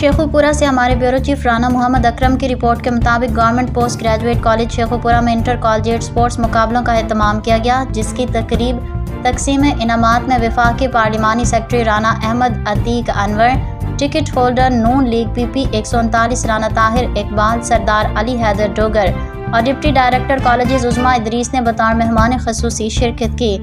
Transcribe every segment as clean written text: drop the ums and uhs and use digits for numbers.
शेखुपुरा से हमारे bureau chief Rana Mohammad Akram की रिपोर्ट के मुताबिक government post graduate college Sheikhupura में इंटर कॉलेजिएट स्पोर्ट्स मुकाबलों का एहतमाम किया गया, जिसकी तकसीम इनामात में वफाकी पार्लिमानी secretary Rana Ahmad Atiq Anwar, ticket holder Noon League PP 139 Rana Tahir Iqbal, Sardar Ali Haider Dogar और deputy director colleges Usma Idrees ने बतौर मेहमान खसूसी शिरकत की।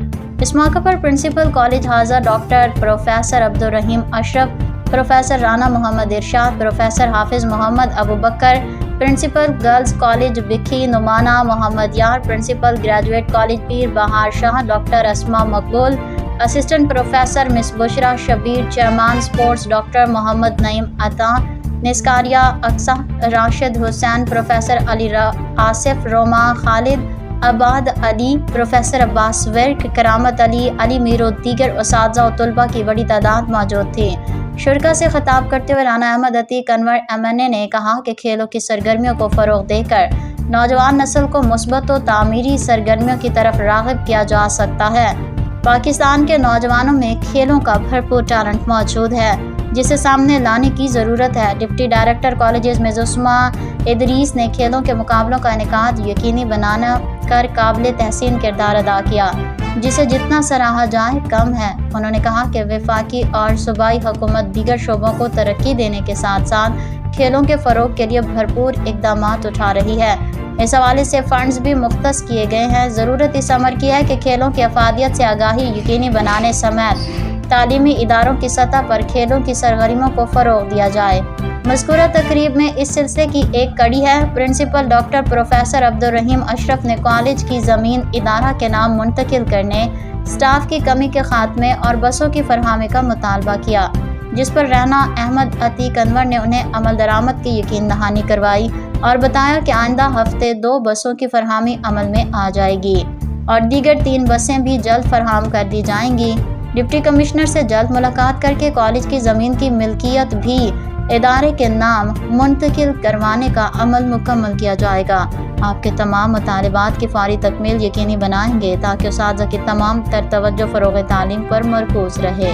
इस मौके पर principal college Hazro doctor professor Abdul Rahim Ashraf, professor Rana Mohammad Irshad, professor Hafiz Mohammad Abu Bakar, principal girls college बिखी Numana Mohammad Yar, principal graduate college पीर बहार Shah doctor Asma Maqbool, assistant professor miss Bushra Shabbir, chairman sports doctor Mohammad Naeem Ata, निस्कारिया अक्सा राशिद हुसैन, प्रोफेसर अली आसिफ, रोमा खालिद, अबाद अली, प्रोफेसर अब्बास वर्क, करामत अली, अली मीर और दीगर उस्ताद और तलबा की बड़ी तादाद मौजूद थी। शुरका से खिताब करते हुए राना अहमद अतीक अनवर MNA ने कहा कि खेलों की सरगर्मियों को फ़रोग़ देकर नौजवान नस्ल को मुस्बत और तामीरी सरगर्मियों की तरफ राग़िब किया जा सकता है। पाकिस्तान के नौजवानों में खेलों का भरपूर टैलेंट मौजूद है, जिसे सामने लाने की ज़रूरत है। डिप्टी डायरेक्टर कॉलेजेस में उस्मा इदरीस ने खेलों के मुकाबलों का इनेकाद यकीनी बनाना कर काबिल तहसीन किरदार अदा किया, जिसे जितना सराहा जाए कम है। उन्होंने कहा कि वफाकी और सूबाई हुकूमत दीगर शोबों को तरक्की देने के साथ साथ खेलों के फ़रोग़ के लिए भरपूर इक़दामात उठा रही है। इस हवाले से फ़ंड्स भी मुख्तस किए गए हैं। ज़रूरत इस अमर की है कि खेलों की अफादियत से आगाही यकीनी बनाने समेत तालीमी इदारों की सतह पर खेलों की सरगर्मियों को फ़रोग़ दिया जाए। मज़कूरा तकरीब में इस सिलसिले की एक कड़ी है। Principal doctor professor Abdul Rahim Ashraf ने कॉलेज की ज़मीन इदारा के नाम मुंतकिल करने, स्टाफ की कमी के खात्मे और बसों की फरहमी का मुतालबा किया, जिस पर राना अहमद अतीक अनवर ने उन्हें अमल दरामद की यकीन दहानी करवाई और बताया कि आइंदा हफ्ते 2 बसों की फरहमी अमल में आ जाएगी और दीगर 3 बसें भी जल्द फराहम कर दी जाएंगी। डिप्टी कमिश्नर से जल्द मुलाकात करके कॉलेज की ज़मीन की मिल्कियत भी इदारे के नाम मुंतकिल करवाने का अमल मुकम्मल किया जाएगा। आपके तमाम मुतालिबात की फौरी तकमील यकीनी बनाएंगे ताकि उस्ताद की तमाम तर तवज्जो फ़रोग़ तालीम पर मरकूज़ रहे।